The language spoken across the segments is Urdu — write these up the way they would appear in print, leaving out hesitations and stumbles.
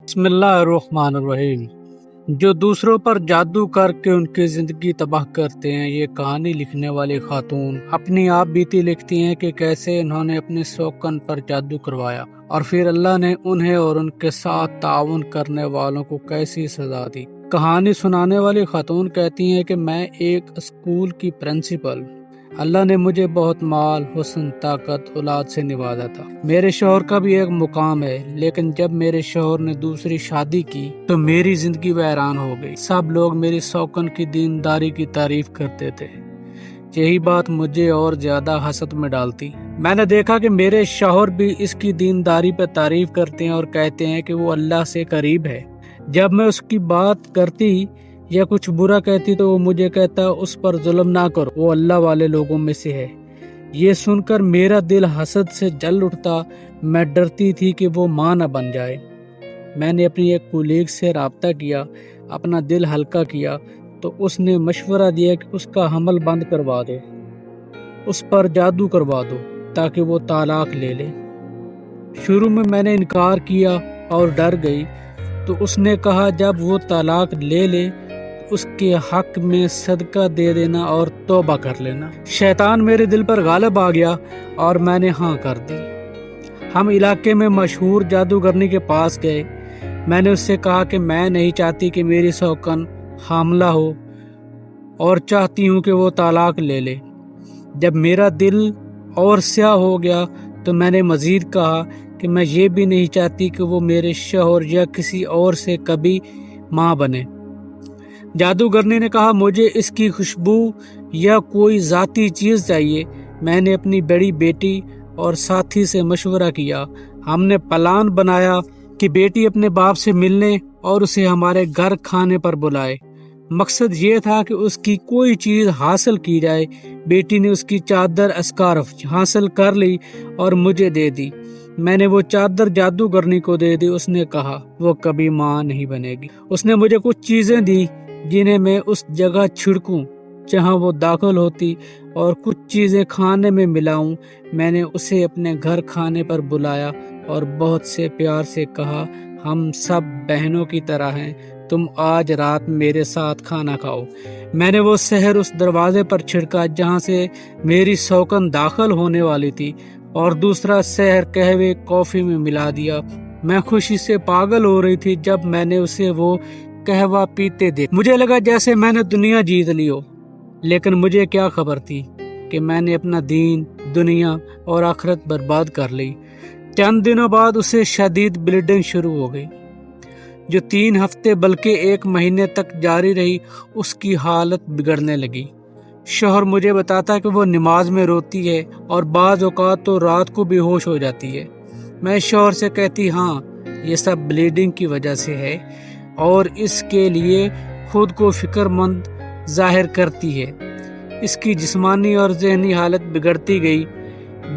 بسم اللہ الرحمن الرحیم۔ جو دوسروں پر جادو کر کے ان کی زندگی تباہ کرتے ہیں، یہ کہانی لکھنے والی خاتون اپنی آپ بیتی لکھتی ہیں کہ کیسے انہوں نے اپنے سوکن پر جادو کروایا اور پھر اللہ نے انہیں اور ان کے ساتھ تعاون کرنے والوں کو کیسی سزا دی۔ کہانی سنانے والی خاتون کہتی ہیں کہ میں ایک اسکول کی پرنسپل، اللہ نے مجھے بہت مال، حسن، طاقت، اولاد سے نوازا تھا۔ میرے شوہر کا بھی ایک مقام ہے، لیکن جب میرے شوہر نے دوسری شادی کی تو میری زندگی ویران ہو گئی۔ سب لوگ میری سوکن کی دینداری کی تعریف کرتے تھے، یہی بات مجھے اور زیادہ حسد میں ڈالتی۔ میں نے دیکھا کہ میرے شوہر بھی اس کی دینداری پہ تعریف کرتے ہیں اور کہتے ہیں کہ وہ اللہ سے قریب ہے۔ جب میں اس کی بات کرتی یا کچھ برا کہتی تو وہ مجھے کہتا اس پر ظلم نہ کرو، وہ اللہ والے لوگوں میں سے ہے۔ یہ سن کر میرا دل حسد سے جل اٹھتا۔ میں ڈرتی تھی کہ وہ ماں نہ بن جائے۔ میں نے اپنی ایک کولیگ سے رابطہ کیا، اپنا دل ہلکا کیا تو اس نے مشورہ دیا کہ اس کا حمل بند کروا دو، اس پر جادو کروا دو تاکہ وہ طلاق لے لے۔ شروع میں نے انکار کیا اور ڈر گئی، تو اس نے کہا جب وہ طلاق لے لے اس کے حق میں صدقہ دے دینا اور توبہ کر لینا۔ شیطان میرے دل پر غالب آ گیا اور میں نے ہاں کر دی۔ ہم علاقے میں مشہور جادوگرنی کے پاس گئے۔ میں نے اس سے کہا کہ میں نہیں چاہتی کہ میری سوکن حاملہ ہو اور چاہتی ہوں کہ وہ طلاق لے لے۔ جب میرا دل اور سیاہ ہو گیا تو میں نے مزید کہا کہ میں یہ بھی نہیں چاہتی کہ وہ میرے شوہر یا کسی اور سے کبھی ماں بنے۔ جادوگرنی نے کہا مجھے اس کی خوشبو یا کوئی ذاتی چیز چاہیے۔ میں نے اپنی بڑی بیٹی اور ساتھی سے مشورہ کیا۔ ہم نے پلان بنایا کہ بیٹی اپنے باپ سے ملنے اور اسے ہمارے گھر کھانے پر بلائے۔ مقصد یہ تھا کہ اس کی کوئی چیز حاصل کی جائے۔ بیٹی نے اس کی چادر اسکارف حاصل کر لی اور مجھے دے دی۔ میں نے وہ چادر جادوگرنی کو دے دی۔ اس نے کہا وہ کبھی ماں نہیں بنے گی۔ اس نے مجھے کچھ چیزیں دی جنہیں میں اس جگہ چھڑکوں جہاں وہ داخل ہوتی اور کچھ چیزیں کھانے میں ملاؤں۔ میں نے اسے اپنے گھر کھانے پر بلایا اور بہت سے پیار سے کہا ہم سب بہنوں کی طرح ہیں، تم آج رات میرے ساتھ کھانا کھاؤ۔ میں نے وہ سحر اس دروازے پر چھڑکا جہاں سے میری سوکن داخل ہونے والی تھی اور دوسرا سحر قہوے کافی میں ملا دیا۔ میں خوشی سے پاگل ہو رہی تھی جب میں نے اسے وہ قہوہ پیتے دیکھا۔ مجھے لگا جیسے میں نے دنیا جیت لی ہو، لیکن مجھے کیا خبر تھی کہ میں نے اپنا دین، دنیا اور آخرت برباد کر لی۔ چند دنوں بعد اسے شدید بلیڈنگ شروع ہو گئی جو 3 ہفتے بلکہ 1 مہینے تک جاری رہی۔ اس کی حالت بگڑنے لگی۔ شوہر مجھے بتاتا کہ وہ نماز میں روتی ہے اور بعض اوقات تو رات کو بے ہوش ہو جاتی ہے۔ میں شوہر سے کہتی ہاں یہ سب بلیڈنگ کی وجہ سے ہے اور اس کے لیے خود کو فکر مند ظاہر کرتی ہے۔ اس کی جسمانی اور ذہنی حالت بگڑتی گئی۔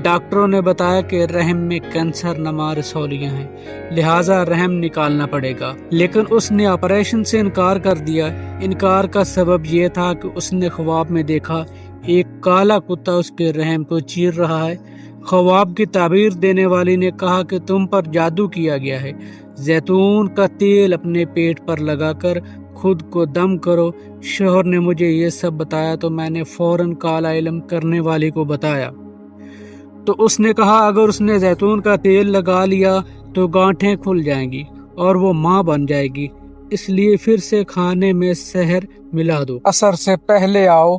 ڈاکٹروں نے بتایا کہ رحم میں کینسر نما رسولیاں ہیں، لہٰذا رحم نکالنا پڑے گا، لیکن اس نے آپریشن سے انکار کر دیا۔ انکار کا سبب یہ تھا کہ اس نے خواب میں دیکھا ایک کالا کتا اس کے رحم کو چیر رہا ہے۔ خواب کی تعبیر دینے والی نے کہا کہ تم پر جادو کیا گیا ہے، زیتون کا تیل اپنے پیٹ پر لگا کر خود کو دم کرو۔ شوہر نے مجھے یہ سب بتایا تو میں نے فوراً کالا علم کرنے والی کو بتایا، تو اس نے کہا اگر اس نے زیتون کا تیل لگا لیا تو گانٹھیں کھل جائیں گی اور وہ ماں بن جائے گی، اس لیے پھر سے کھانے میں سحر ملا دو، عصر سے پہلے آؤ،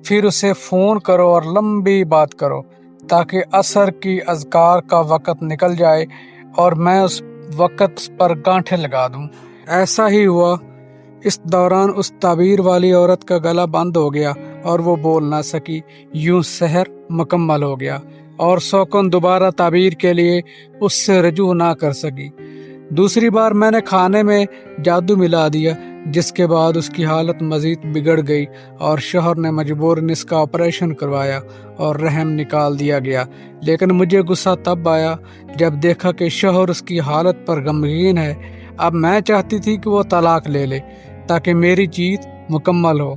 پھر اسے فون کرو اور لمبی بات کرو تاکہ عصر کی اذکار کا وقت نکل جائے اور میں اس وقت پر گانٹھیں لگا دوں۔ ایسا ہی ہوا۔ اس دوران اس تعبیر والی عورت کا گلا بند ہو گیا اور وہ بول نہ سکی۔ یوں سحر مکمل ہو گیا اور سوکن دوبارہ تعبیر کے لیے اس سے رجوع نہ کر سکی۔ دوسری بار میں نے کھانے میں جادو ملا دیا، جس کے بعد اس کی حالت مزید بگڑ گئی اور شوہر نے مجبوراً اس کا آپریشن کروایا اور رحم نکال دیا گیا۔ لیکن مجھے غصہ تب آیا جب دیکھا کہ شوہر اس کی حالت پر غمگین ہے۔ اب میں چاہتی تھی کہ وہ طلاق لے لے تاکہ میری جیت مکمل ہو۔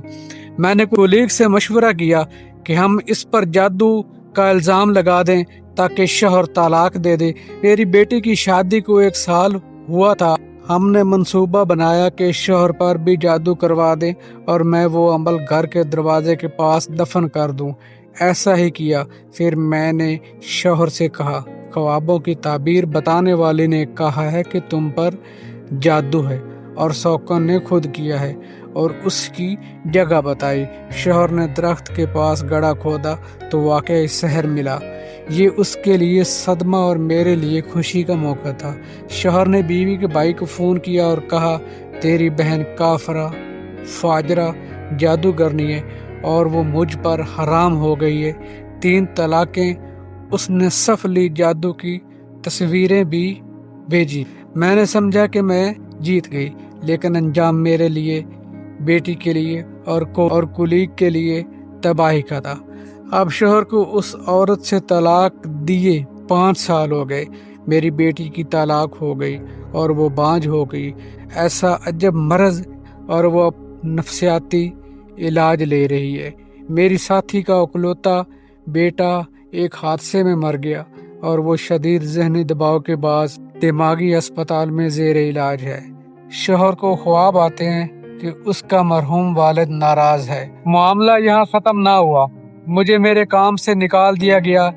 میں نے کولیگ سے مشورہ کیا کہ ہم اس پر جادو کا الزام لگا دیں تاکہ شوہر طلاق دے دے۔ میری بیٹی کی شادی کو 1 سال ہوا تھا ہم نے منصوبہ بنایا کہ شوہر پر بھی جادو کروا دیں اور میں وہ عمل گھر کے دروازے کے پاس دفن کر دوں۔ ایسا ہی کیا۔ پھر میں نے شوہر سے کہا، خوابوں کی تعبیر بتانے والے نے کہا ہے کہ تم پر جادو ہے اور سوکن نے خود کیا ہے اور اس کی جگہ بتائی۔ شوہر نے درخت کے پاس گڑھا کھودا تو واقعی شہر ملا۔ یہ اس کے لیے صدمہ اور میرے لیے خوشی کا موقع تھا۔ شوہر نے بیوی کے بھائی کو فون کیا اور کہا، تیری بہن کافرہ فاجرہ جادوگرنی ہے اور وہ مجھ پر حرام ہو گئی ہے۔ 3 طلاقیں اس نے صف لی، جادو کی تصویریں بھی بھیجی۔ میں نے سمجھا کہ میں جیت گئی، لیکن انجام میرے لیے، بیٹی کے لیے اور کلیگ کے لیے تباہی کا تھا۔ اب شوہر کو اس عورت سے طلاق دیے 5 سال ہو گئے۔ میری بیٹی کی طلاق ہو گئی اور وہ بانجھ ہو گئی۔ ایسا عجب مرض، اور وہ نفسیاتی علاج لے رہی ہے۔ میری ساتھی کا اکلوتا بیٹا ایک حادثے میں مر گیا اور وہ شدید ذہنی دباؤ کے باعث دماغی اسپتال میں زیر علاج ہے۔ شوہر کو خواب آتے ہیں کہ اس کا مرحوم والد ناراض ہے۔ معاملہ یہاں ختم نہ ہوا، مجھے میرے کام سے نکال دیا گیا۔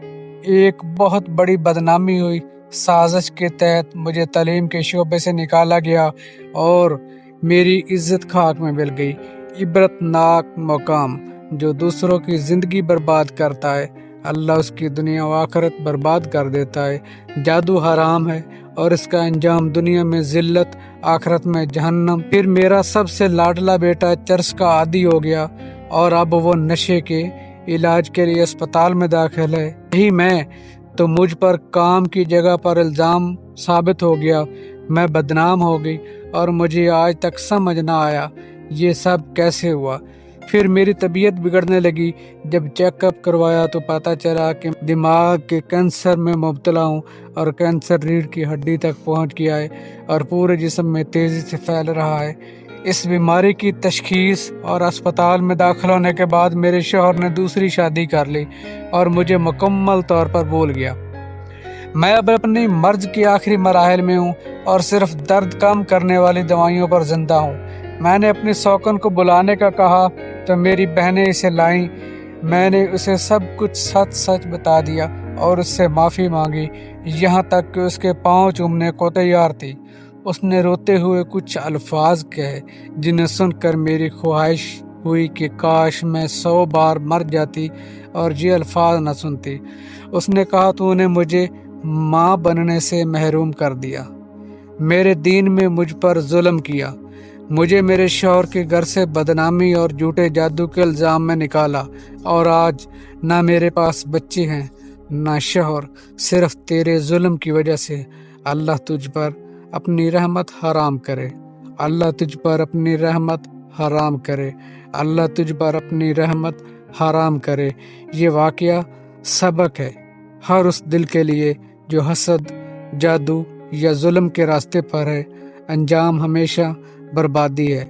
ایک بہت بڑی بدنامی ہوئی۔ سازش کے تحت مجھے تعلیم کے شعبے سے نکالا گیا اور میری عزت خاک میں مل گئی۔ عبرت ناک مقام، جو دوسروں کی زندگی برباد کرتا ہے، اللہ اس کی دنیا و آخرت برباد کر دیتا ہے۔ جادو حرام ہے اور اس کا انجام دنیا میں ذلت، آخرت میں جہنم۔ پھر میرا سب سے لاڈلا بیٹا چرس کا عادی ہو گیا اور اب وہ نشے کے علاج کے لیے اسپتال میں داخل ہے۔ یہی میں تو مجھ پر کام کی جگہ پر الزام ثابت ہو گیا، میں بدنام ہو گئی اور مجھے آج تک سمجھ نہ آیا یہ سب کیسے ہوا۔ پھر میری طبیعت بگڑنے لگی۔ جب چیک اپ کروایا تو پتہ چلا کہ دماغ کے کینسر میں مبتلا ہوں اور کینسر ریڑھ کی ہڈی تک پہنچ گیا ہے اور پورے جسم میں تیزی سے پھیل رہا ہے۔ اس بیماری کی تشخیص اور اسپتال میں داخل ہونے کے بعد میرے شوہر نے دوسری شادی کر لی اور مجھے مکمل طور پر بھول گیا۔ میں اب اپنی مرض کے آخری مراحل میں ہوں اور صرف درد کم کرنے والی دوائیوں پر زندہ ہوں۔ میں نے اپنی سوکن کو بلانے کا کہا تو میری بہنیں اسے لائیں۔ میں نے اسے سب کچھ سچ بتا دیا اور اس سے معافی مانگی، یہاں تک کہ اس کے پاؤں چومنے کو تیار تھی۔ اس نے روتے ہوئے کچھ الفاظ کہے جنہیں سن کر میری خواہش ہوئی کہ کاش میں 100 بار مر جاتی اور یہ الفاظ نہ سنتی۔ اس نے کہا، تو نے مجھے ماں بننے سے محروم کر دیا، میرے دین میں مجھ پر ظلم کیا، مجھے میرے شوہر کے گھر سے بدنامی اور جھوٹے جادو کے الزام میں نکالا اور آج نہ میرے پاس بچے ہیں نہ شوہر، صرف تیرے ظلم کی وجہ سے۔ اللہ تجھ پر اپنی رحمت حرام کرے، اللہ تجھ پر اپنی رحمت حرام کرے، اللہ تجھ پر اپنی رحمت حرام کرے۔ یہ واقعہ سبق ہے ہر اس دل کے لیے جو حسد، جادو یا ظلم کے راستے پر ہے، انجام ہمیشہ بربادی ہے۔